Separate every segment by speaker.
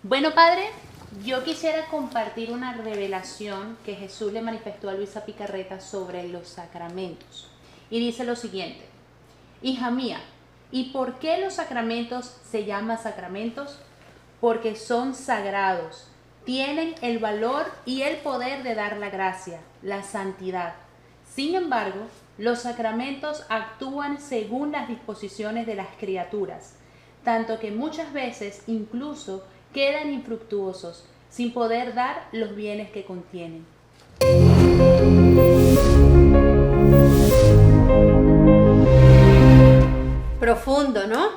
Speaker 1: Bueno, Padre, yo quisiera compartir una revelación que Jesús le manifestó a Luisa Picarreta sobre los sacramentos. Y dice lo siguiente: hija mía, ¿y por qué los sacramentos se llaman sacramentos? Porque son sagrados, tienen el valor y el poder de dar la gracia, la santidad. Sin embargo, los sacramentos actúan según las disposiciones de las criaturas, tanto que muchas veces incluso quedan infructuosos, sin poder dar los bienes que contienen.
Speaker 2: Profundo, ¿no?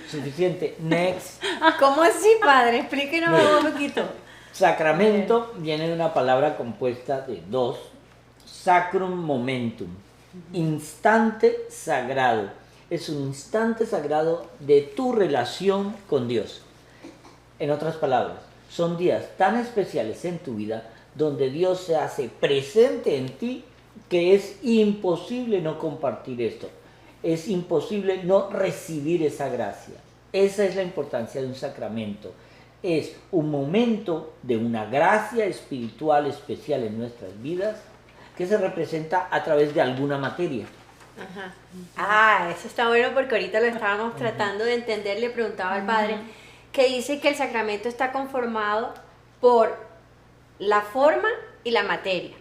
Speaker 3: Suficiente. Next.
Speaker 2: ¿Cómo así, padre? Explíquenos un poquito.
Speaker 3: Sacramento viene de una palabra compuesta de dos. Sacrum momentum. Instante sagrado. Es un instante sagrado de tu relación con Dios. En otras palabras, son días tan especiales en tu vida donde Dios se hace presente en ti que es imposible no compartir esto. Es imposible no recibir esa gracia. Esa es la importancia de un sacramento. Es un momento de una gracia espiritual especial en nuestras vidas que se representa a través de alguna materia.
Speaker 2: Ajá. Ah, eso está bueno porque ahorita lo estábamos tratando de entender. Le preguntaba al padre que dice que el sacramento está conformado por la forma y la materia.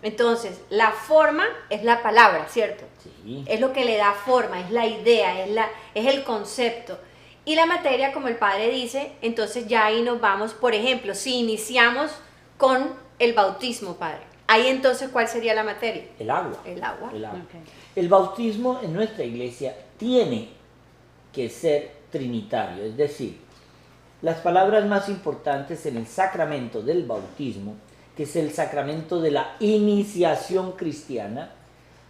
Speaker 2: Entonces, la forma es la palabra, ¿cierto?
Speaker 3: Sí.
Speaker 2: Es lo que le da forma, es la idea, es el concepto. Y la materia, como el padre dice, entonces ya ahí nos vamos, por ejemplo, si iniciamos con el bautismo, padre. Ahí entonces, ¿cuál sería la materia?
Speaker 3: El agua.
Speaker 2: El agua.
Speaker 3: El agua.
Speaker 1: Okay.
Speaker 3: El bautismo en nuestra iglesia tiene que ser trinitario, es decir, las palabras más importantes en el sacramento del bautismo, que es el sacramento de la iniciación cristiana,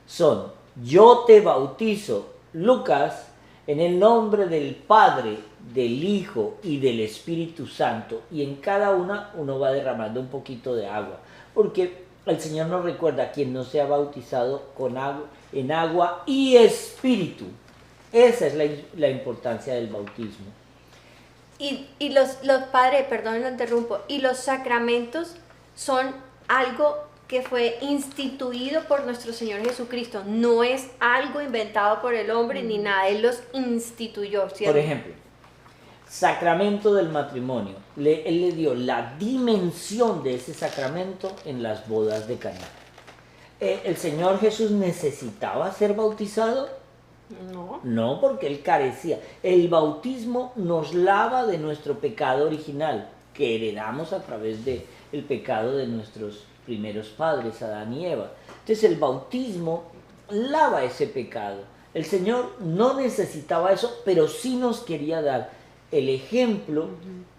Speaker 3: son: yo te bautizo, Lucas, en el nombre del Padre, del Hijo y del Espíritu Santo. Y en cada una uno va derramando un poquito de agua, porque el Señor nos recuerda a quien no se ha bautizado con agua, en agua y espíritu. Esa es la importancia del bautismo.
Speaker 2: Y los padres, perdón, lo interrumpo, y los sacramentos son algo que fue instituido por nuestro Señor Jesucristo. No es algo inventado por el hombre ni nada, Él los instituyó, ¿cierto?
Speaker 3: Por ejemplo, sacramento del matrimonio. Él le dio la dimensión de ese sacramento en las bodas de Caná. ¿El Señor Jesús necesitaba ser bautizado?
Speaker 2: No.
Speaker 3: No, porque Él carecía. El bautismo nos lava de nuestro pecado original, que heredamos a través del pecado de nuestros primeros padres, Adán y Eva. Entonces el bautismo lava ese pecado. El Señor no necesitaba eso, pero sí nos quería dar el ejemplo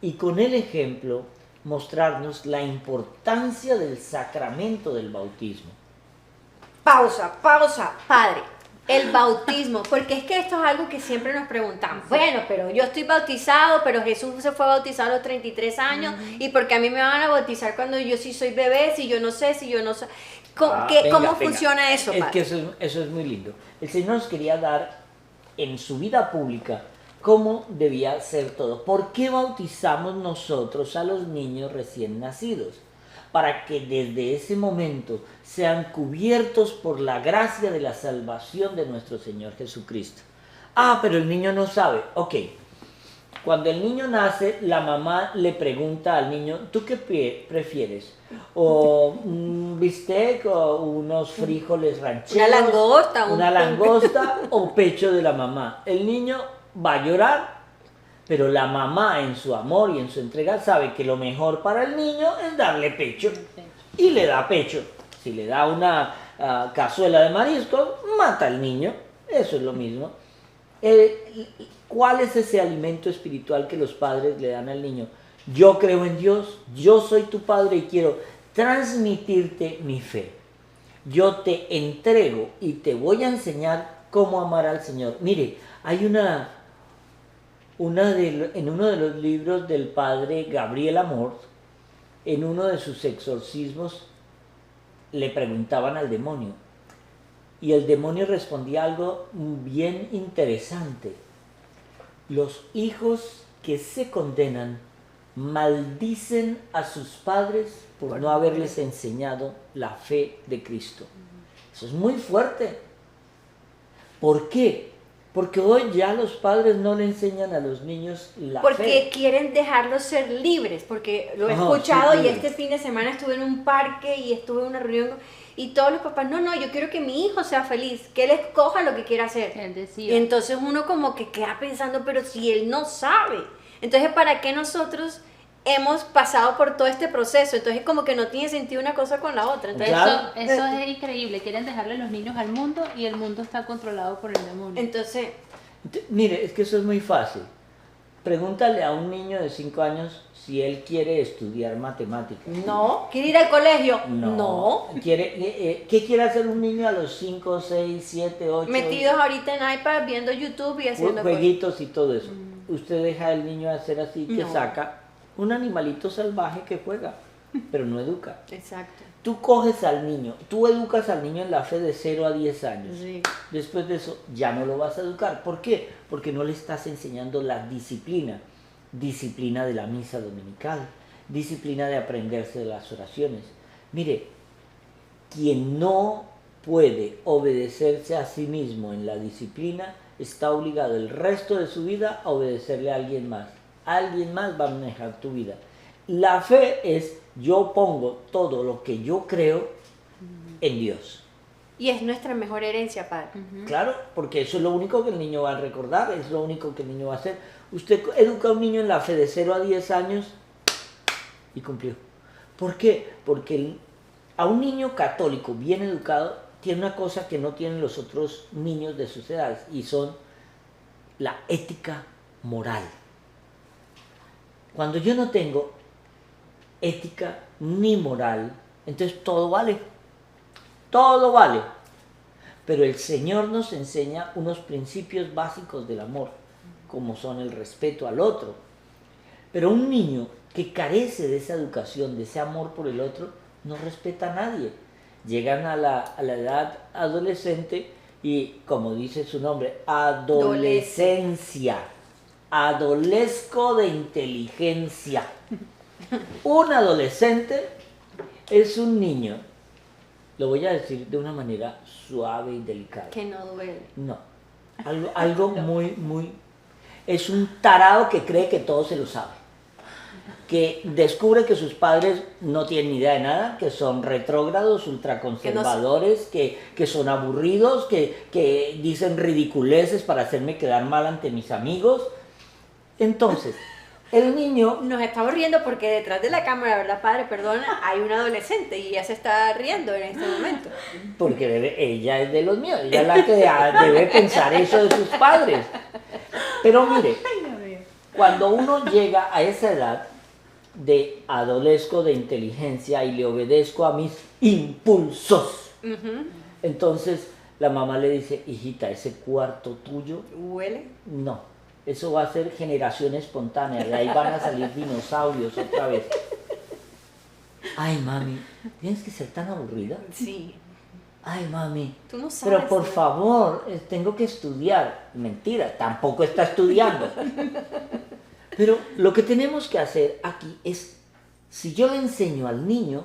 Speaker 3: y con el ejemplo mostrarnos la importancia del sacramento del bautismo.
Speaker 2: Pausa, padre. El bautismo, porque es que esto es algo que siempre nos preguntamos. Bueno, pero yo estoy bautizado, pero Jesús se fue bautizado a los 33 años, ¿y porque a mí me van a bautizar cuando yo sí soy bebé, si yo no sé? ¿Cómo funciona eso,
Speaker 3: Es
Speaker 2: padre?
Speaker 3: que eso es muy lindo. El Señor nos quería dar en su vida pública cómo debía ser todo. ¿Por qué bautizamos nosotros a los niños recién nacidos? Para que desde ese momento sean cubiertos por la gracia de la salvación de nuestro Señor Jesucristo. Ah, pero el niño no sabe. Ok, cuando el niño nace, la mamá le pregunta al niño: ¿tú qué prefieres? ¿O un bistec o unos frijoles rancheros?
Speaker 2: Una langosta.
Speaker 3: Una langosta o pecho de la mamá. El niño va a llorar, pero la mamá, en su amor y en su entrega, sabe que lo mejor para el niño es darle pecho. Y le da pecho. Si le da una cazuela de mariscos, mata al niño. Eso es lo mismo. ¿Cuál es ese alimento espiritual que los padres le dan al niño? Yo creo en Dios, yo soy tu padre y quiero transmitirte mi fe. Yo te entrego y te voy a enseñar cómo amar al Señor. Mire, hay en uno de los libros del padre Gabriel Amor, en uno de sus exorcismos, le preguntaban al demonio, y el demonio respondía algo bien interesante. Los hijos que se condenan maldicen a sus padres por no haberles enseñado la fe de Cristo. Eso es muy fuerte. ¿Por qué? Porque hoy ya los padres no le enseñan a los niños la fe.
Speaker 2: Porque quieren dejarlos ser libres, porque lo he
Speaker 3: Oh,
Speaker 2: escuchado
Speaker 3: sí,
Speaker 2: y
Speaker 3: libres.
Speaker 2: este fin de semana estuve en un parque y estuve en una reunión y todos los papás, no, yo quiero que mi hijo sea feliz, que él escoja lo que quiera hacer.
Speaker 1: Él
Speaker 2: Y
Speaker 1: decía.
Speaker 2: entonces uno como que queda pensando, pero si él no sabe, entonces ¿para qué nosotros hemos pasado por todo este proceso? Entonces como que no tiene sentido una cosa con la otra. Entonces,
Speaker 3: Claro.
Speaker 1: Eso es increíble. Quieren dejarle a los niños al mundo y el mundo está controlado por el demonio.
Speaker 2: entonces
Speaker 3: Mire, es que eso es muy fácil. Pregúntale a un niño de 5 años si él quiere estudiar matemáticas.
Speaker 2: no, ¿quiere ir al colegio?
Speaker 3: No. ¿Qué quiere hacer un niño a los 5, 6, 7, 8?
Speaker 2: Metidos ahorita en iPad viendo YouTube y haciendo cosas.
Speaker 3: jueguitos y todo eso. Usted deja al niño hacer así, que
Speaker 2: No.
Speaker 3: saca un animalito salvaje que juega, pero no educa.
Speaker 2: Exacto.
Speaker 3: Tú coges al niño, tú educas al niño en la fe de 0 a 10 años.
Speaker 2: Sí.
Speaker 3: Después de eso ya no lo vas a educar. ¿Por qué? Porque no le estás enseñando la disciplina. Disciplina de la misa dominical, disciplina de aprenderse las oraciones. Mire, quien no puede obedecerse a sí mismo en la disciplina está obligado el resto de su vida a obedecerle a alguien más. Alguien más va a manejar tu vida. La fe es yo pongo todo lo que yo creo en Dios.
Speaker 2: Y es nuestra mejor herencia, Padre.
Speaker 3: Claro, porque eso es lo único que el niño va a recordar, es lo único que el niño va a hacer. Usted educa a un niño en la fe de 0 a 10 años y cumplió. ¿Por qué? Porque a un niño católico bien educado tiene una cosa que no tienen los otros niños de sus edades y son la ética moral. Cuando yo no tengo ética ni moral, entonces todo vale. Todo vale. Pero el Señor nos enseña unos principios básicos del amor, como son el respeto al otro. Pero un niño que carece de esa educación, de ese amor por el otro, no respeta a nadie. Llegan a la edad adolescente y, como dice su nombre, adolescencia. Adolesco de inteligencia. Un adolescente es un niño, lo voy a decir de una manera suave y delicada.
Speaker 2: Que no duele.
Speaker 3: No, algo muy... Es un tarado que cree que todo se lo sabe. Que descubre que sus padres no tienen ni idea de nada, que son retrógrados, ultraconservadores, que son aburridos, que dicen ridiculeces para hacerme quedar mal ante mis amigos. Entonces, el niño...
Speaker 2: Nos estamos riendo porque detrás de la cámara, ¿verdad, Padre? Perdona, hay una adolescente y ella se está riendo en este momento.
Speaker 3: Porque ella es de los míos, ella es la que debe pensar eso de sus padres. Pero mire, cuando uno llega a esa edad de adolesco de inteligencia y le obedezco a mis impulsos, entonces la mamá le dice, hijita, ese cuarto tuyo,
Speaker 2: ¿Huele?
Speaker 3: no, eso va a ser generación espontánea, de ahí van a salir dinosaurios otra vez. Ay, mami, ¿tienes que ser tan aburrida?
Speaker 2: Sí.
Speaker 3: Ay, mami,
Speaker 2: Tú no sabes.
Speaker 3: pero por favor, tengo que estudiar. Mentira, tampoco está estudiando. Pero lo que tenemos que hacer aquí es, si yo le enseño al niño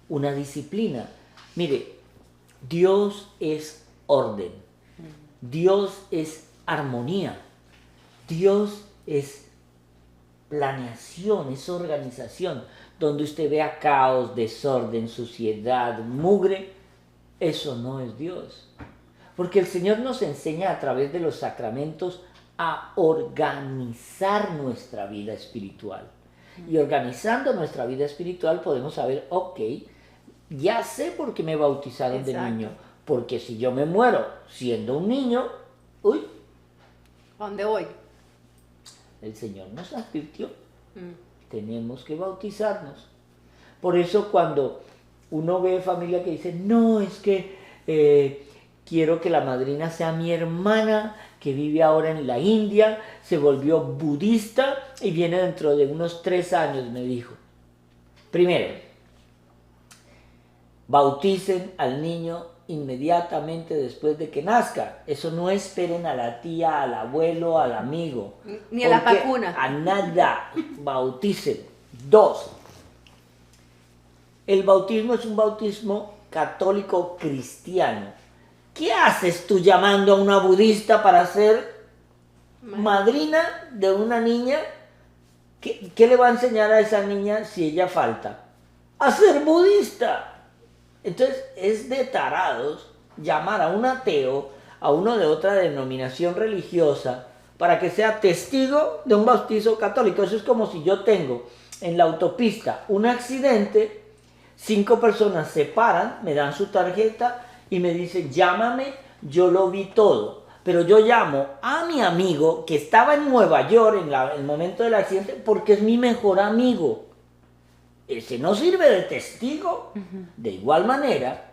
Speaker 3: una disciplina, mire, Dios es orden, Dios es armonía, Dios es planeación, es organización. Donde usted vea caos, desorden, suciedad, mugre, eso no es Dios. Porque el Señor nos enseña a través de los sacramentos a organizar nuestra vida espiritual. Y organizando nuestra vida espiritual podemos saber, ok, ya sé por qué me bautizaron de
Speaker 2: Exacto.
Speaker 3: niño. Porque si yo me muero siendo un niño, uy,
Speaker 2: ¿A dónde voy?
Speaker 3: el Señor nos advirtió. Tenemos que bautizarnos. Por eso cuando uno ve familia que dice, no, es que quiero que la madrina sea mi hermana, que vive ahora en la India, se volvió budista y viene dentro de unos 3 años, me dijo. Primero, bauticen al niño inmediatamente después de que nazca. Eso no esperen a la tía, al abuelo, al amigo.
Speaker 2: Ni a la
Speaker 3: Porque
Speaker 2: vacuna.
Speaker 3: A nada, bauticen. 2. El bautismo es un bautismo católico cristiano. ¿Qué haces tú llamando a una budista para ser madrina de una niña? ¿Qué le va a enseñar a esa niña si ella falta? A ser budista. Entonces es de tarados llamar a un ateo, a uno de otra denominación religiosa, para que sea testigo de un bautizo católico. Eso es como si yo tengo en la autopista un accidente, 5 personas se paran, me dan su tarjeta y me dicen, llámame, yo lo vi todo. Pero yo llamo a mi amigo que estaba en Nueva York en el momento del accidente porque es mi mejor amigo. Ese no sirve de testigo. De igual manera,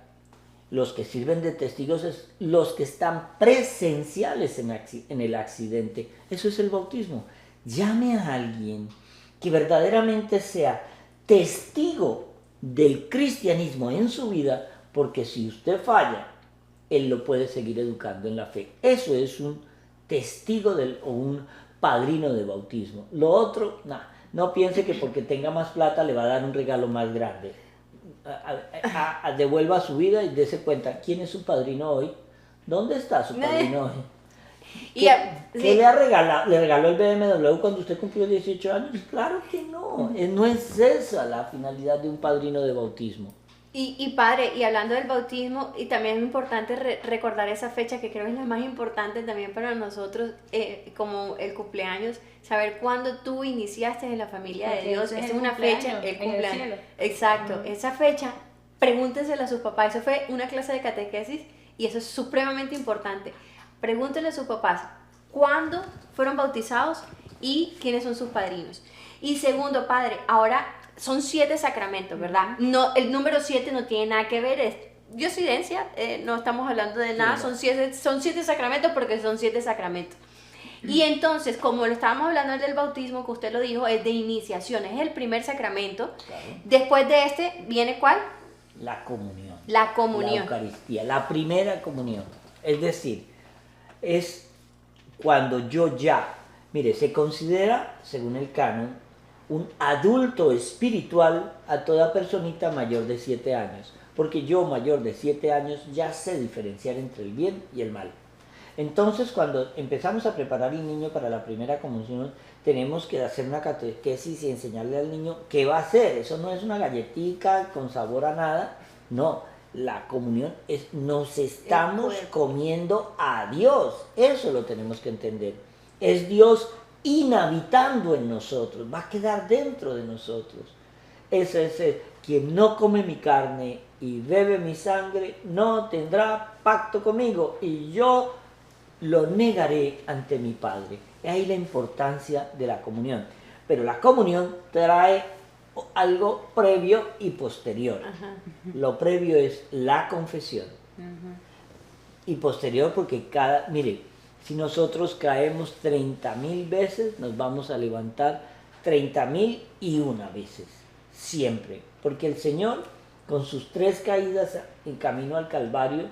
Speaker 3: los que sirven de testigos es los que están presenciales en el accidente. Eso es el bautismo. Llame a alguien que verdaderamente sea testigo del cristianismo en su vida, porque si usted falla, él lo puede seguir educando en la fe. Eso es un testigo o un padrino de bautismo. Lo otro, no piense que porque tenga más plata le va a dar un regalo más grande. Devuelva su vida y dése cuenta, ¿quién es su padrino hoy? ¿Dónde está su padrino hoy? ¿Qué le ha regalado? ¿Le regaló el BMW cuando usted cumplió 18 años? Claro que no. No es esa la finalidad de un padrino de bautismo.
Speaker 2: Y padre, y hablando del bautismo, y también es importante recordar esa fecha que creo es la más importante también para nosotros, como el cumpleaños, saber cuándo tú iniciaste en la familia de Dios. Esa es una fecha, el cumpleaños. Exacto, esa fecha, pregúntensela a sus papás. Eso fue una clase de catequesis y eso es supremamente importante. Pregúntenle a sus papás cuándo fueron bautizados y quiénes son sus padrinos. Y segundo, padre, ahora son 7 sacramentos, ¿verdad? No, el número 7 no tiene nada que ver, es diosidencia, no estamos hablando de nada, son 7 sacramentos porque son 7 sacramentos. Y entonces, como lo estábamos hablando del bautismo, que usted lo dijo, es de iniciación, es el primer sacramento. Claro. Después de este, ¿viene cuál?
Speaker 3: La comunión.
Speaker 2: La comunión.
Speaker 3: La Eucaristía, la primera comunión. Es decir, es cuando yo ya, mire, se considera, según el canon, un adulto espiritual a toda personita mayor de 7 años, porque yo mayor de 7 años ya sé diferenciar entre el bien y el mal. Entonces, cuando empezamos a preparar al niño para la primera comunión, tenemos que hacer una catequesis y enseñarle al niño qué va a hacer. Eso no es una galletita con sabor a nada, no. La comunión es nos estamos comiendo a Dios. Eso lo tenemos que entender. Es Dios inhabitando en nosotros, va a quedar dentro de nosotros. Ese es quien no come mi carne y bebe mi sangre, no tendrá pacto conmigo y yo lo negaré ante mi Padre. Es ahí la importancia de la comunión. Pero la comunión trae algo previo y posterior. Ajá. Lo previo es la confesión. Ajá. Y posterior porque mire, si nosotros caemos 30,000 veces, nos vamos a levantar 30,001 veces, siempre. Porque el Señor, con sus 3 caídas en camino al Calvario,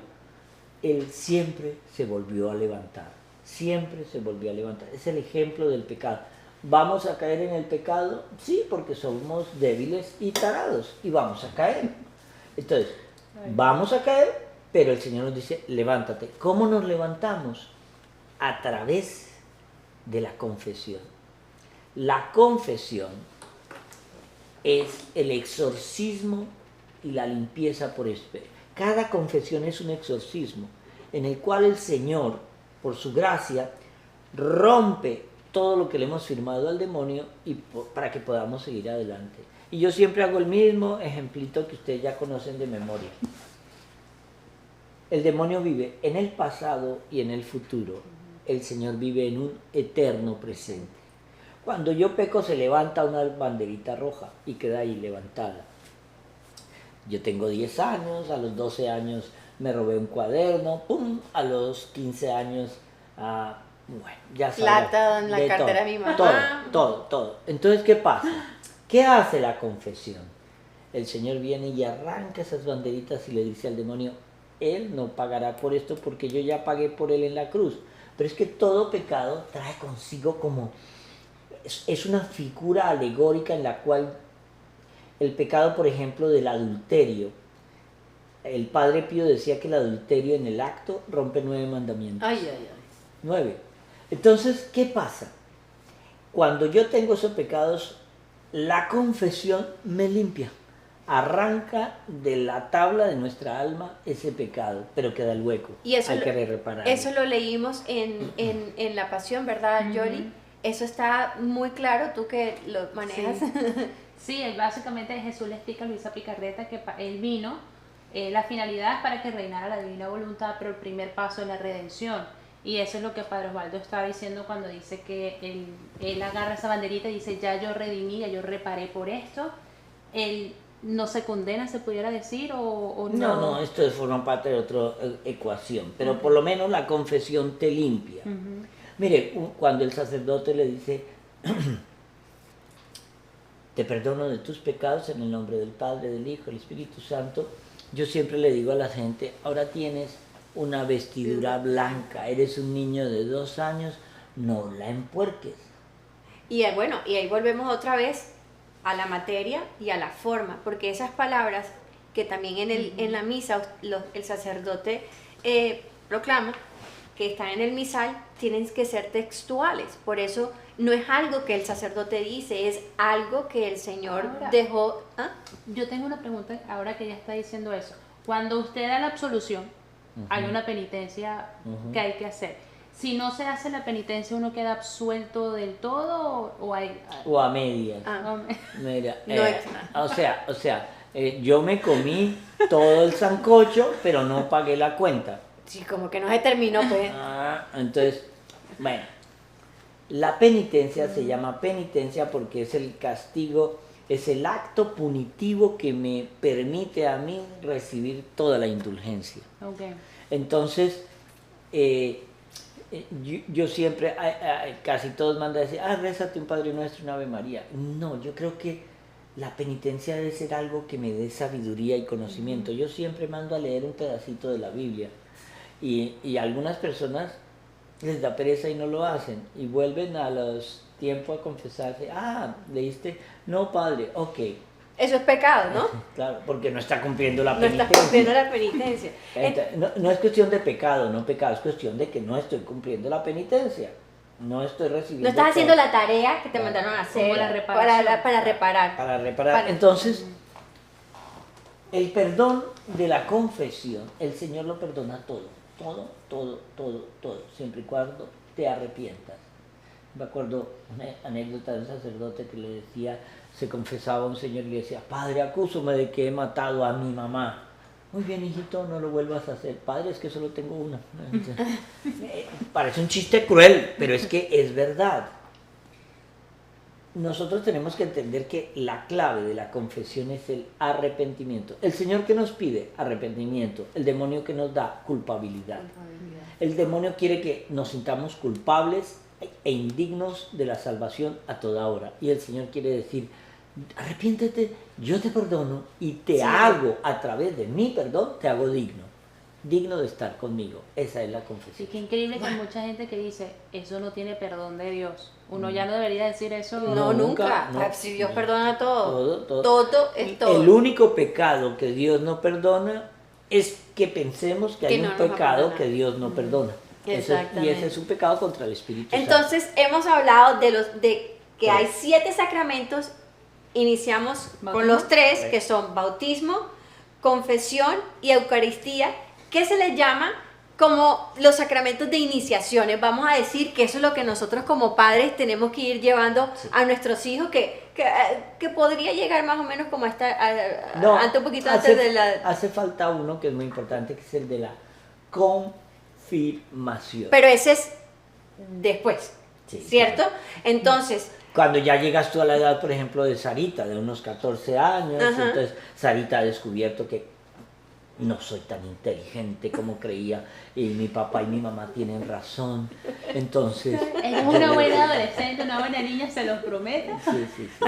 Speaker 3: Él siempre se volvió a levantar. Siempre se volvió a levantar. Es el ejemplo del pecado. ¿Vamos a caer en el pecado? Sí, porque somos débiles y tarados. Y vamos a caer. Entonces, vamos a caer, pero el Señor nos dice, levántate. ¿Cómo nos levantamos? A través de la confesión. La confesión es el exorcismo y la limpieza por espíritu. Cada confesión es un exorcismo en el cual el Señor, por su gracia, rompe todo lo que le hemos firmado al demonio y para que podamos seguir adelante. Y yo siempre hago el mismo ejemplito que ustedes ya conocen de memoria. El demonio vive en el pasado y en el futuro. El Señor vive en un eterno presente. Cuando yo peco se levanta una banderita roja y queda ahí levantada. Yo tengo 10 años, a los 12 años me robé un cuaderno, ¡pum! A los 15 años, bueno, ya sabes.
Speaker 2: Plata en la cartera de mi mamá.
Speaker 3: Todo. Entonces, ¿qué pasa? ¿Qué hace la confesión? El Señor viene y arranca esas banderitas y le dice al demonio, Él no pagará por esto porque yo ya pagué por Él en la cruz. Pero es que todo pecado trae consigo como... Es una figura alegórica en la cual el pecado, por ejemplo, del adulterio. El Padre Pío decía que el adulterio en el acto rompe 9 mandamientos.
Speaker 2: Ay, ay, ay.
Speaker 3: 9. Entonces, ¿qué pasa? Cuando yo tengo esos pecados, la confesión me limpia. Arranca de la tabla de nuestra alma ese pecado, pero queda el hueco.
Speaker 2: Y eso
Speaker 3: hay
Speaker 2: lo-
Speaker 3: que reparar.
Speaker 2: Eso lo leímos en La Pasión, ¿verdad, Yoli? Eso está muy claro, tú que lo manejas.
Speaker 1: Sí, básicamente Jesús le explica a Luisa Picarreta que él vino, la finalidad es para que reinara la divina voluntad, pero el primer paso es la redención. Y eso es lo que Padre Osvaldo estaba diciendo cuando dice que él agarra esa banderita y dice, ya yo redimí, ya yo reparé por esto. Él no se condena, se pudiera decir, o no.
Speaker 3: No, esto forma parte de otra ecuación, pero por lo menos la confesión te limpia. Mire, cuando el sacerdote le dice, te perdono de tus pecados en el nombre del Padre, del Hijo, del Espíritu Santo, yo siempre le digo a la gente, ahora tienes una vestidura blanca, eres un niño de 2 años, no la empuerques.
Speaker 2: Y bueno, y ahí volvemos otra vez a la materia y a la forma, porque esas palabras que también en la misa el sacerdote proclama, que están en el misal, tienen que ser textuales. Por eso no es algo que el sacerdote dice, es algo que el Señor
Speaker 1: Ahora,
Speaker 2: dejó. ¿Ah?
Speaker 1: Yo tengo una pregunta ahora que ella está diciendo eso. Cuando usted da la absolución, hay una penitencia que hay que hacer. Si no se hace la penitencia, ¿uno queda absuelto del todo o hay...?
Speaker 3: O a medias. Mira, o sea, yo me comí todo el sancocho, pero no pagué la cuenta.
Speaker 2: Sí, como que no se terminó, pues.
Speaker 3: Entonces, bueno, la penitencia se llama penitencia porque es el castigo, es el acto punitivo que me permite a mí recibir toda la indulgencia.
Speaker 1: Okay.
Speaker 3: Entonces, yo siempre, casi todos mandan a decir, rézate un Padre Nuestro, un Ave María. No, yo creo que la penitencia debe ser algo que me dé sabiduría y conocimiento. Yo siempre mando a leer un pedacito de la Biblia y a algunas personas les da pereza y no lo hacen y vuelven a los tiempos a confesarse, leíste, no padre, ok.
Speaker 2: Eso es pecado, ¿no?
Speaker 3: Claro, porque no está cumpliendo la
Speaker 2: No
Speaker 3: penitencia.
Speaker 2: estás cumpliendo la penitencia.
Speaker 3: No es cuestión de pecado, no pecado, es cuestión de que no estoy cumpliendo la penitencia. No estoy recibiendo.
Speaker 2: No estás haciendo la tarea que te mandaron a hacer
Speaker 1: Como la reparación.
Speaker 2: para reparar.
Speaker 3: Para reparar. Entonces, el perdón de la confesión, el Señor lo perdona todo, siempre y cuando te arrepientas. Me acuerdo una anécdota de un sacerdote que le decía, se confesaba a un señor y le decía, padre, acúsame de que he matado a mi mamá. Muy bien, hijito, no lo vuelvas a hacer. Padre, es que solo tengo una. Parece un chiste cruel, pero es que es verdad. Nosotros tenemos que entender que la clave de la confesión es el arrepentimiento. El Señor que nos pide arrepentimiento, el demonio que nos da culpabilidad. El demonio quiere que nos sintamos culpables e indignos de la salvación a toda hora. Y el Señor quiere decir, arrepiéntete, yo te perdono y te hago, a través de mi perdón, te hago digno de estar conmigo. Esa es la
Speaker 1: Sí,
Speaker 3: confesión.
Speaker 1: qué increíble que hay mucha gente que dice, eso no tiene perdón de Dios. Uno ya no debería decir eso.
Speaker 2: No, nunca.
Speaker 3: no.
Speaker 2: Si Dios perdona todo.
Speaker 3: Todo.
Speaker 2: Todo es todo.
Speaker 3: El único pecado que Dios no perdona es que pensemos que hay
Speaker 2: Que no
Speaker 3: un
Speaker 2: nos va a
Speaker 3: pecado
Speaker 2: perdonar.
Speaker 3: que Dios no perdona. Y
Speaker 2: Exactamente.
Speaker 3: ese es un pecado contra el Espíritu Santo.
Speaker 2: Entonces, hemos hablado de que hay 7 sacramentos. Iniciamos con
Speaker 1: ¿Bautismo?
Speaker 2: los 3, que son bautismo, confesión y Eucaristía, que se les llama como los sacramentos de iniciaciones. Vamos a decir que eso es lo que nosotros como padres tenemos que ir llevando a nuestros hijos, que podría llegar más o menos como un poquito antes de la...
Speaker 3: Hace falta uno que es muy importante, que es el de la confirmación.
Speaker 2: Pero ese es después,
Speaker 3: Sí,
Speaker 2: ¿cierto?
Speaker 3: claro.
Speaker 2: Entonces,
Speaker 3: Cuando ya llegas tú a la edad, por ejemplo, de Sarita, de unos 14 años,
Speaker 2: Ajá.
Speaker 3: entonces Sarita ha descubierto que no soy tan inteligente como creía, y mi papá y mi mamá tienen razón. Entonces...
Speaker 1: Eres una buena adolescente, una buena niña, se los prometo.
Speaker 3: Sí, sí, sí.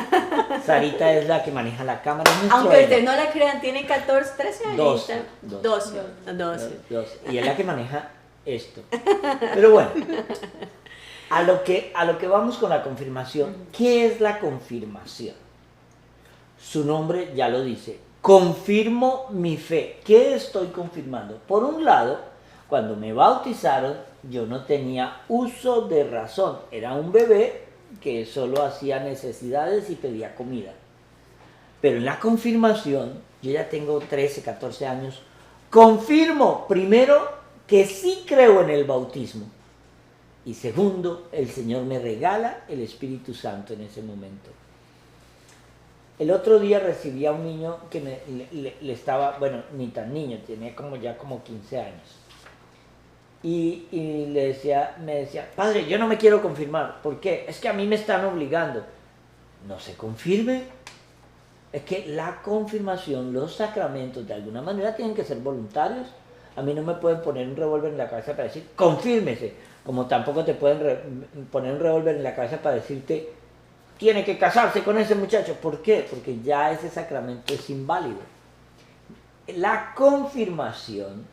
Speaker 3: Sarita es la que maneja la cámara. Es nuestro
Speaker 2: Aunque
Speaker 3: ego.
Speaker 2: ustedes no la crean, tiene 14, 13 años.
Speaker 3: 12.
Speaker 2: 12.
Speaker 3: Y es la que maneja esto. Pero bueno, a lo que vamos con la confirmación. ¿Qué es la confirmación? Su nombre ya lo dice. Confirmo mi fe. ¿Qué estoy confirmando? Por un lado, cuando me bautizaron, yo no tenía uso de razón. Era un bebé que solo hacía necesidades y pedía comida. Pero en la confirmación, yo ya tengo 13, 14 años, confirmo primero que sí creo en el bautismo. Y segundo, el Señor me regala el Espíritu Santo en ese momento. El otro día recibí a un niño que le estaba, bueno, ni tan niño, tenía como 15 años. Y me decía, padre, yo no me quiero confirmar. ¿Por qué? Es que a mí me están obligando. No se confirme. Es que la confirmación, los sacramentos, de alguna manera tienen que ser voluntarios. A mí no me pueden poner un revólver en la cabeza para decir, confírmese. Como tampoco te pueden poner un revólver en la cabeza para decirte, tiene que casarse con ese muchacho. ¿Por qué? Porque ya ese sacramento es inválido. La confirmación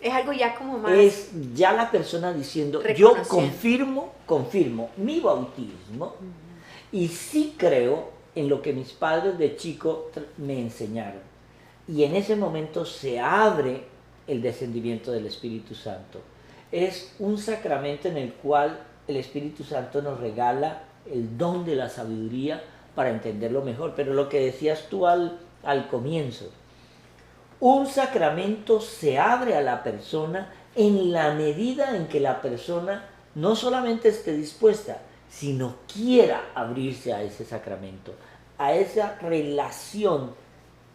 Speaker 2: Es algo ya como más...
Speaker 3: es ya la persona diciendo, yo confirmo mi bautismo y sí creo en lo que mis padres de chico me enseñaron. Y en ese momento se abre el descendimiento del Espíritu Santo. Es un sacramento en el cual el Espíritu Santo nos regala el don de la sabiduría para entenderlo mejor. Pero lo que decías tú al comienzo, un sacramento se abre a la persona en la medida en que la persona no solamente esté dispuesta, sino quiera abrirse a ese sacramento, a esa relación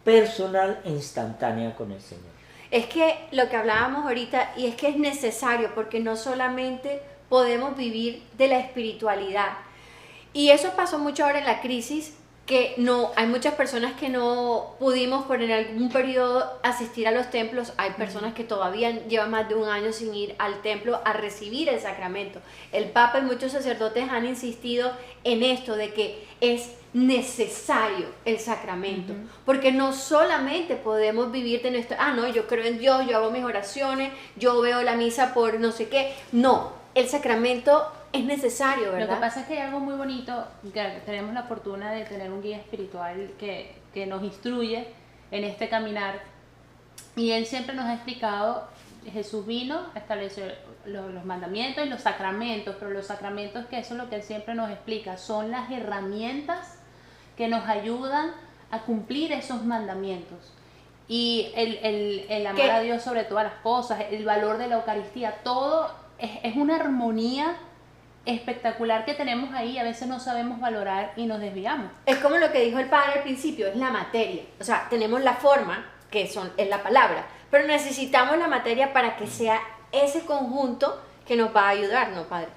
Speaker 3: personal e instantánea con el Señor.
Speaker 2: Es que lo que hablábamos ahorita, y es que es necesario, porque no solamente podemos vivir de la espiritualidad. Y eso pasó mucho ahora en la crisis, que no, hay muchas personas que no pudimos por en algún periodo asistir a los templos. Hay personas que todavía llevan más de un año sin ir al templo a recibir el sacramento. El Papa y muchos sacerdotes han insistido en esto de que es necesario el sacramento, porque no solamente podemos vivir de nuestro, no, yo creo en Dios, yo hago mis oraciones, yo veo la misa por no sé qué. No, el sacramento es necesario, ¿verdad?
Speaker 1: Lo que pasa es que hay algo muy bonito, que tenemos la fortuna de tener un guía espiritual que nos instruye en este caminar, y él siempre nos ha explicado, Jesús vino a establecer los mandamientos y los sacramentos, pero los sacramentos, que eso es lo que él siempre nos explica, son las herramientas que nos ayudan a cumplir esos mandamientos. Y el amar a Dios sobre todas las cosas, el valor de la Eucaristía, todo es una armonía espectacular que tenemos ahí. A veces no sabemos valorar y nos desviamos.
Speaker 2: Es como lo que dijo el padre al principio, es la materia. O sea, tenemos la forma, que es la palabra, pero necesitamos la materia para que sea ese conjunto que nos va a ayudar, ¿no, padre?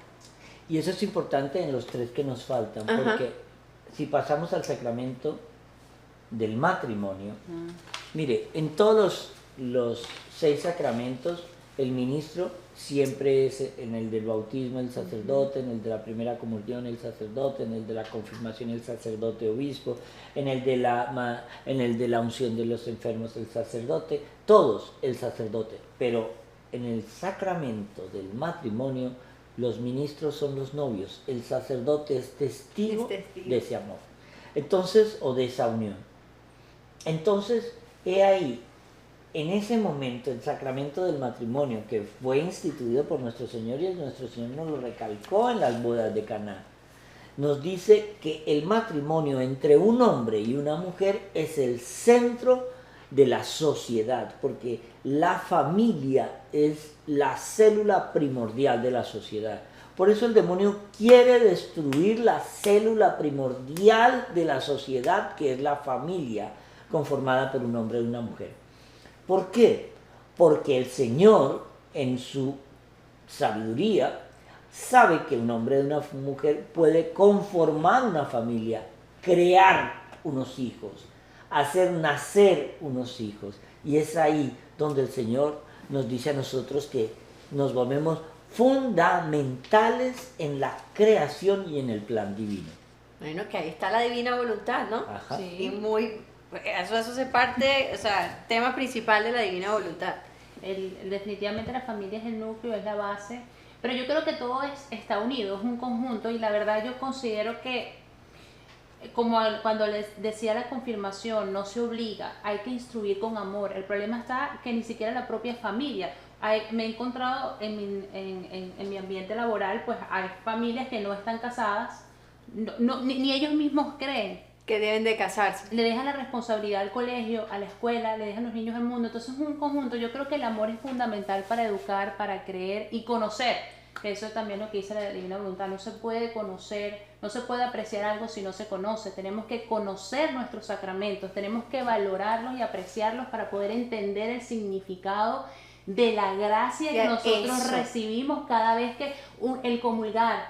Speaker 3: Y eso es importante en los 3 que nos faltan, porque si pasamos al sacramento del matrimonio, mire, en todos los 6 sacramentos, el ministro siempre es en el del bautismo el sacerdote, en el de la primera comunión el sacerdote, en el de la confirmación el sacerdote obispo, en el de la unción de los enfermos el sacerdote, todos el sacerdote. Pero en el sacramento del matrimonio, los ministros son los novios, el sacerdote es testigo de ese amor. Entonces, o de esa unión. Entonces, he ahí, en ese momento, el sacramento del matrimonio, que fue instituido por nuestro Señor, y nuestro Señor nos lo recalcó en las bodas de Caná, nos dice que el matrimonio entre un hombre y una mujer es el centro de la sociedad, porque la familia es la célula primordial de la sociedad. Por eso el demonio quiere destruir la célula primordial de la sociedad, que es la familia, conformada por un hombre y una mujer. ¿Por qué? Porque el Señor, en su sabiduría, sabe que un hombre y una mujer puede conformar una familia, crear unos hijos. hacer nacer unos hijos. Y es ahí donde el Señor nos dice a nosotros que nos volvemos fundamentales en la creación y en el plan divino.
Speaker 2: Bueno, que ahí está la divina voluntad, ¿no?
Speaker 3: Ajá.
Speaker 1: Sí.
Speaker 2: Y eso hace parte, o sea, tema principal de la divina voluntad.
Speaker 1: Definitivamente la familia es el núcleo, es la base, pero yo creo que todo está unido, es un conjunto, y la verdad yo considero que, cuando les decía la confirmación, no se obliga, hay que instruir con amor. El problema está que ni siquiera la propia familia. Me he encontrado en mi ambiente laboral, pues hay familias que no están casadas, ni ellos mismos creen.
Speaker 2: Que deben de casarse.
Speaker 1: Le dejan la responsabilidad al colegio, a la escuela, le dejan a los niños al mundo. Entonces es un conjunto. Yo creo que el amor es fundamental para educar, para creer y conocer. Eso es también lo que dice la divina voluntad. No se puede conocer, no se puede apreciar algo si no se conoce. Tenemos que conocer nuestros sacramentos, tenemos que valorarlos y apreciarlos para poder entender el significado de la gracia que nosotros recibimos cada vez que el comulgar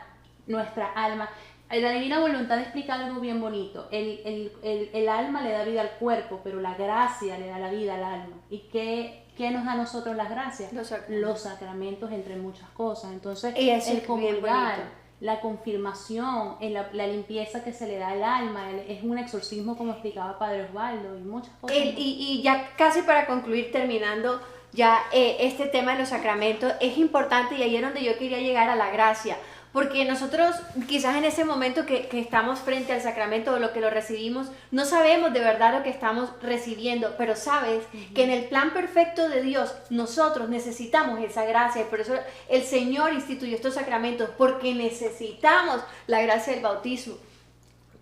Speaker 1: nuestra alma. La divina voluntad explica algo bien bonito. El alma le da vida al cuerpo, pero la gracia le da la vida al alma. ¿Y qué nos da a nosotros las gracias? Los sacramentos, entre muchas cosas. Entonces, el comulgar, la confirmación, la limpieza que se le da al alma, es un exorcismo, como explicaba Padre Osvaldo, y muchas cosas.
Speaker 2: Y ya casi para concluir, terminando ya este tema de los sacramentos, es importante, y ahí es donde yo quería llegar a la gracia. Porque nosotros quizás en ese momento que estamos frente al sacramento o lo que lo recibimos, no sabemos de verdad lo que estamos recibiendo, pero sabes que en el plan perfecto de Dios nosotros necesitamos esa gracia, y por eso el Señor instituyó estos sacramentos, porque necesitamos la gracia del bautismo,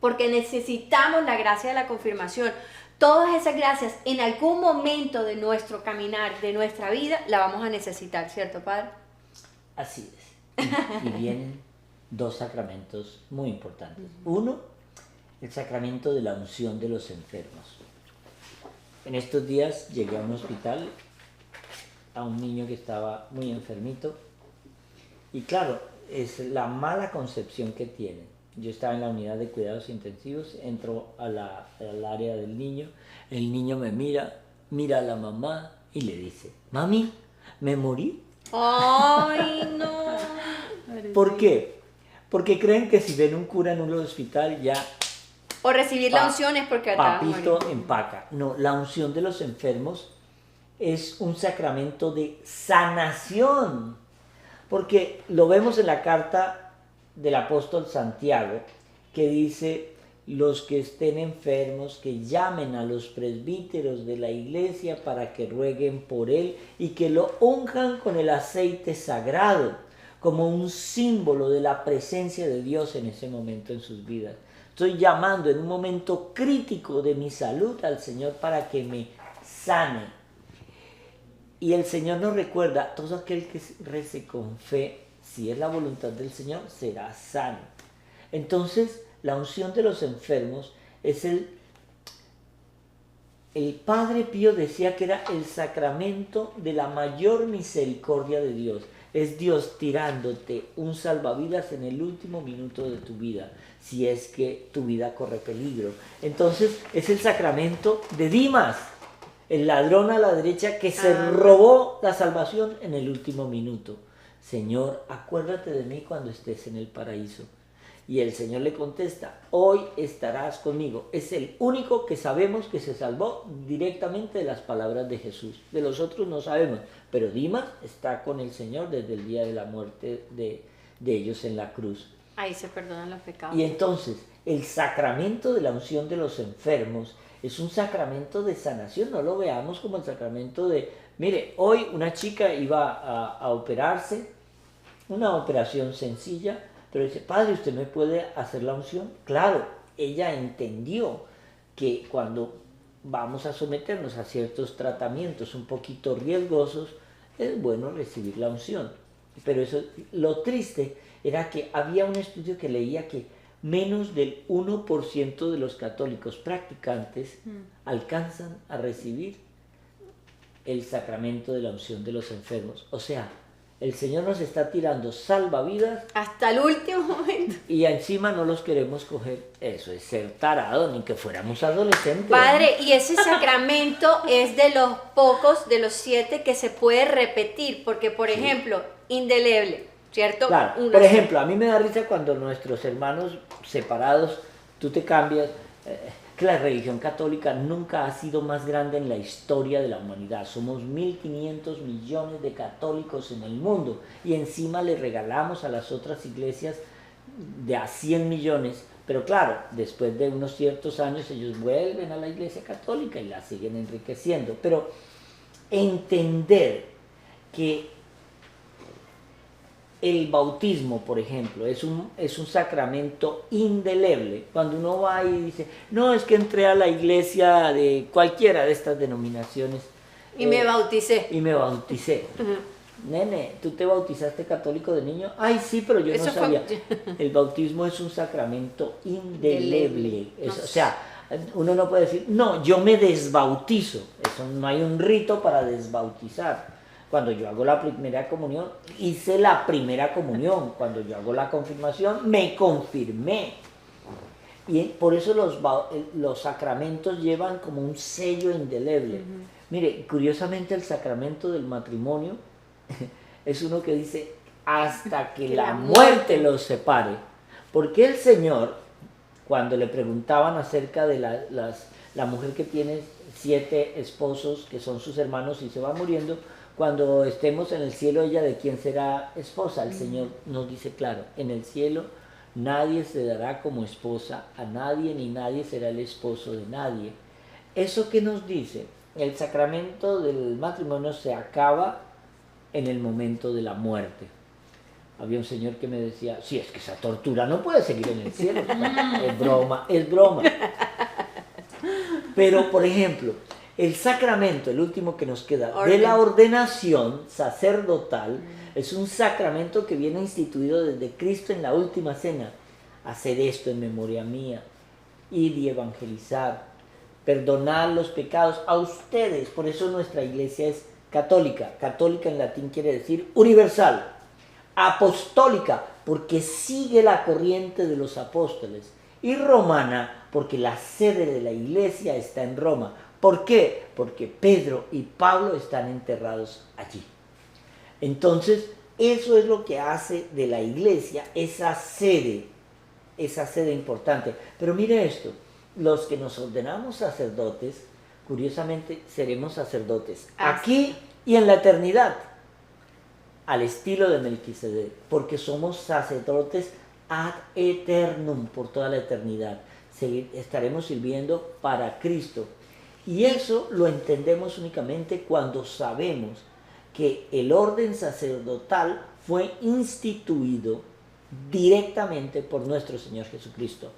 Speaker 2: porque necesitamos la gracia de la confirmación. Todas esas gracias en algún momento de nuestro caminar, de nuestra vida, la vamos a necesitar, ¿cierto, Padre?
Speaker 3: Así es. Y vienen dos sacramentos muy importantes. Uno, el sacramento de la unción de los enfermos. En estos días llegué a un hospital a un niño que estaba muy enfermito, y claro, es la mala concepción que tienen. Yo estaba en la unidad de cuidados intensivos, entro al área del niño, el niño me mira a la mamá y le dice: mami, ¿me morí?
Speaker 2: ¡Ay, no!
Speaker 3: ¿Por qué? Porque creen que si ven un cura en un hospital ya...
Speaker 2: O recibir la unción es porque
Speaker 3: papito empaca. No, la unción de los enfermos es un sacramento de sanación. Porque lo vemos en la carta del apóstol Santiago, que dice: los que estén enfermos, que llamen a los presbíteros de la iglesia para que rueguen por él y que lo unjan con el aceite sagrado, como un símbolo de la presencia de Dios en ese momento en sus vidas. Estoy llamando en un momento crítico de mi salud al Señor para que me sane. Y el Señor nos recuerda: todo aquel que rece con fe, si es la voluntad del Señor, será sano. Entonces, la unción de los enfermos es el Padre Pío decía que era el sacramento de la mayor misericordia de Dios. Es Dios tirándote un salvavidas en el último minuto de tu vida, si es que tu vida corre peligro. Entonces es el sacramento de Dimas, el ladrón a la derecha que se robó la salvación en el último minuto. Señor, acuérdate de mí cuando estés en el paraíso. Y el Señor le contesta: hoy estarás conmigo. Es el único que sabemos que se salvó directamente de las palabras de Jesús. De los otros no sabemos, pero Dimas está con el Señor desde el día de la muerte de ellos en la cruz.
Speaker 2: Ahí se perdonan los pecados.
Speaker 3: Y entonces, el sacramento de la unción de los enfermos es un sacramento de sanación. No lo veamos como el sacramento de... Mire, hoy una chica iba a operarse, una operación sencilla, pero dice: padre, ¿usted me puede hacer la unción? Claro, ella entendió que cuando vamos a someternos a ciertos tratamientos un poquito riesgosos, es bueno recibir la unción. Pero eso, lo triste era que había un estudio que leía que menos del 1% de los católicos practicantes alcanzan a recibir el sacramento de la unción de los enfermos. O sea, El Señor nos está tirando salvavidas
Speaker 2: Hasta el último momento.
Speaker 3: y encima no los queremos coger. Eso es ser tarado, ni que fuéramos adolescentes.
Speaker 2: Padre, y ese sacramento es de los pocos, de los 7 que se puede repetir, porque por ejemplo, indeleble, ¿cierto?
Speaker 3: Claro,
Speaker 2: Uno
Speaker 3: por
Speaker 2: sí.
Speaker 3: ejemplo, a mí me da risa cuando nuestros hermanos separados, tú te cambias, que la religión católica nunca ha sido más grande en la historia de la humanidad. Somos 1.500 millones de católicos en el mundo y encima le regalamos a las otras iglesias de a 100 millones. Pero claro, después de unos ciertos años ellos vuelven a la iglesia católica y la siguen enriqueciendo. Pero entender que el bautismo, por ejemplo, es un sacramento indeleble. Cuando uno va y dice, no, es que entré a la iglesia de cualquiera de estas denominaciones
Speaker 2: Y me bauticé.
Speaker 3: y me bauticé. Nene, ¿tú te bautizaste católico de niño? Ay, sí, pero yo
Speaker 2: Eso
Speaker 3: no
Speaker 2: fue-
Speaker 3: sabía. El bautismo es un sacramento indeleble.
Speaker 2: No.
Speaker 3: O sea, uno no puede decir, no, yo me desbautizo. Eso no hay un rito para desbautizar. Cuando yo hago la primera comunión, hice la primera comunión. Cuando yo hago la confirmación, me confirmé. Y por eso los sacramentos llevan como un sello indeleble. Mire, curiosamente el sacramento del matrimonio es uno que dice hasta que la muerte los separe. Porque el Señor, cuando le preguntaban acerca de la mujer que tiene 7 esposos que son sus hermanos y se va muriendo, cuando estemos en el cielo, ella de quién será esposa. El Señor nos dice claro, en el cielo nadie se dará como esposa a nadie, ni nadie será el esposo de nadie. ¿Eso qué nos dice? El sacramento del matrimonio se acaba en el momento de la muerte. Había un señor que me decía, sí, es que esa tortura no puede seguir en el cielo. Es broma, es broma. Pero, por ejemplo, el sacramento, el último que nos queda, de la ordenación sacerdotal, es un sacramento que viene instituido desde Cristo en la última cena. Haced esto en memoria mía, id y evangelizar, perdonar los pecados a ustedes. Por eso nuestra iglesia es católica. Católica en latín quiere decir universal. Apostólica, porque sigue la corriente de los apóstoles. Y romana, porque la sede de la iglesia está en Roma. ¿Por qué? Porque Pedro y Pablo están enterrados allí. Entonces, eso es lo que hace de la iglesia esa sede importante. Pero mire esto, los que nos ordenamos sacerdotes, curiosamente seremos sacerdotes aquí y en la eternidad, al estilo de Melquisedec, porque somos sacerdotes ad eternum, por toda la eternidad. Estaremos sirviendo para Cristo. Y eso lo entendemos únicamente cuando sabemos que el orden sacerdotal fue instituido directamente por nuestro Señor Jesucristo.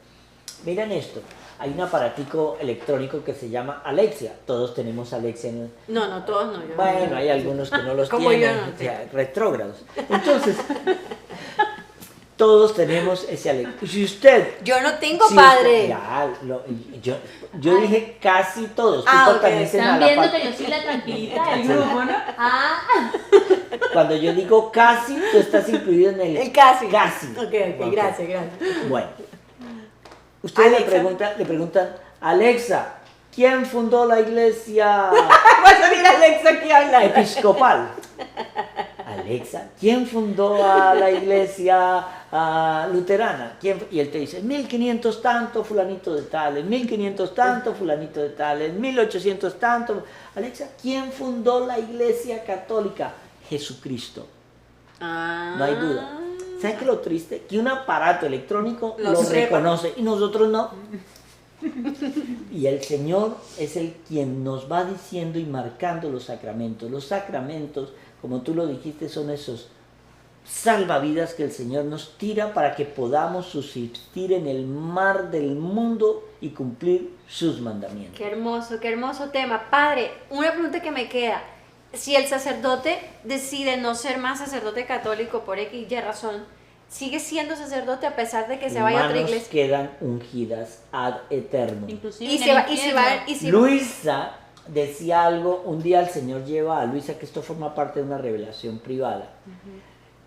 Speaker 3: Miren esto, hay un aparatico electrónico que se llama Alexia. Todos tenemos Alexia.
Speaker 2: No, todos no.
Speaker 3: Bueno, hay algunos que no los
Speaker 2: Como
Speaker 3: tienen,
Speaker 2: yo no
Speaker 3: o sea, retrógrados. Entonces, todos tenemos ese Alexia. Si usted...
Speaker 2: Yo no tengo
Speaker 3: si
Speaker 2: padre.
Speaker 3: usted- ya, yo dije casi todos.
Speaker 2: Ah,
Speaker 3: Tú
Speaker 2: ok.
Speaker 3: perteneces a
Speaker 1: Están
Speaker 3: la
Speaker 1: viendo
Speaker 3: parte-
Speaker 1: que yo soy la tranquilita del grupo, ¿no?
Speaker 3: Cuando yo digo casi, tú estás incluido en
Speaker 2: El casi.
Speaker 3: Casi.
Speaker 2: Ok, gracias.
Speaker 3: Bueno. Ustedes
Speaker 2: Alexa.
Speaker 3: le preguntan, Alexa, ¿quién fundó la iglesia
Speaker 2: Va a salir Alexa aquí hablando.
Speaker 3: episcopal? Alexa, ¿quién fundó a la iglesia luterana? Y él te dice, 1500 tanto, fulanito de tal, en 1500 tanto, fulanito de tal, en 1800 tanto. Alexa, ¿quién fundó la iglesia católica? Jesucristo. No hay duda. ¿Sabes qué es lo triste? Que un aparato electrónico
Speaker 2: Lo
Speaker 3: lo
Speaker 2: sepa.
Speaker 3: reconoce y nosotros no. Y el Señor es el quien nos va diciendo y marcando los sacramentos. Los sacramentos, como tú lo dijiste, son esos salvavidas que el Señor nos tira para que podamos subsistir en el mar del mundo y cumplir sus mandamientos.
Speaker 2: Qué hermoso tema. Padre, una pregunta que me queda. Si el sacerdote decide no ser más sacerdote católico por X y razón, ¿sigue siendo sacerdote a pesar de que se vaya a otra
Speaker 3: Manos
Speaker 2: iglesia?
Speaker 3: quedan ungidas ad eternum.
Speaker 1: Inclusive
Speaker 2: Y
Speaker 1: en
Speaker 2: se
Speaker 1: el
Speaker 2: va,
Speaker 1: infierno.
Speaker 3: Luisa decía algo, un día el Señor lleva a Luisa, que esto forma parte de una revelación privada.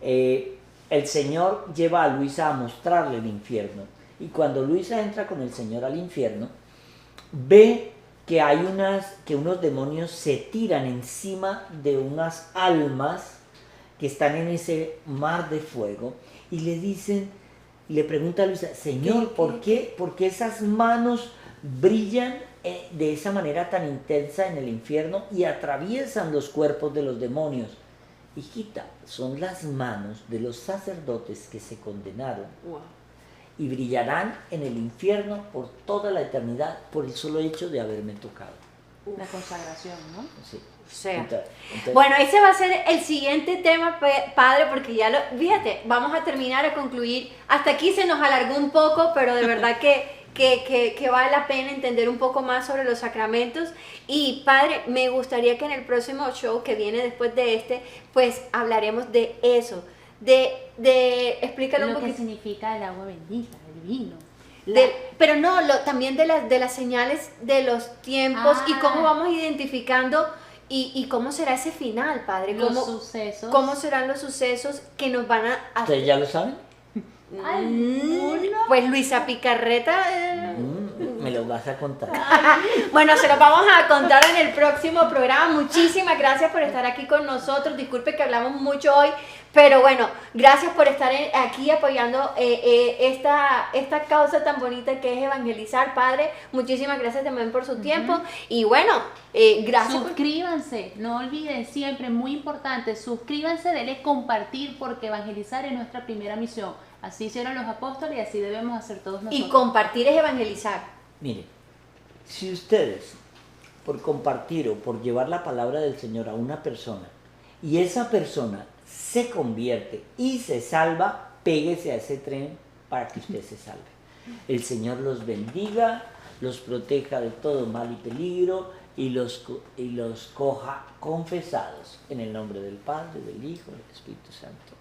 Speaker 3: El Señor lleva a Luisa a mostrarle el infierno. Y cuando Luisa entra con el Señor al infierno, ve que que unos demonios se tiran encima de unas almas que están en ese mar de fuego y le dicen, le pregunta a Luisa, Señor, ¿por qué esas manos brillan de esa manera tan intensa en el infierno y atraviesan los cuerpos de los demonios? Hijita, son las manos de los sacerdotes que se condenaron.
Speaker 2: Wow.
Speaker 3: Y brillarán en el infierno por toda la eternidad por el solo hecho de haberme tocado.
Speaker 1: La consagración, ¿no?
Speaker 3: Sí.
Speaker 2: O sea,
Speaker 3: Entonces,
Speaker 2: bueno, ese va a ser el siguiente tema, padre, porque ya fíjate, vamos a terminar, a concluir. Hasta aquí se nos alargó un poco, pero de verdad que vale la pena entender un poco más sobre los sacramentos. Y padre, me gustaría que en el próximo show que viene después de este, pues hablaremos de eso, explícalo un
Speaker 1: Lo que
Speaker 2: poquito.
Speaker 1: significa el agua bendita, el vino.
Speaker 2: Pero no, también de las señales de los tiempos y cómo vamos identificando y cómo será ese final, padre.
Speaker 1: Los sucesos.
Speaker 2: ¿Cómo serán los sucesos que nos van a...
Speaker 3: ¿Ustedes ya lo saben?
Speaker 2: Pues Luisa Picarreta...
Speaker 3: Me lo vas a contar.
Speaker 2: Bueno, se los vamos a contar en el próximo programa. Muchísimas gracias por estar aquí con nosotros. Disculpe que hablamos mucho hoy, pero bueno, gracias por estar aquí apoyando esta causa tan bonita que es evangelizar, padre. Muchísimas gracias también por su tiempo. Y bueno, gracias.
Speaker 1: Suscríbanse, no olviden siempre, muy importante, suscríbanse, denle compartir porque evangelizar es nuestra primera misión. Así hicieron los apóstoles y así debemos hacer todos nosotros.
Speaker 2: Y compartir es evangelizar.
Speaker 3: Miren, si ustedes, por compartir o por llevar la palabra del Señor a una persona, y esa persona se convierte y se salva, péguese a ese tren para que usted se salve. El Señor los bendiga, los proteja de todo mal y peligro, y los coja confesados. En el nombre del Padre, del Hijo y del Espíritu Santo.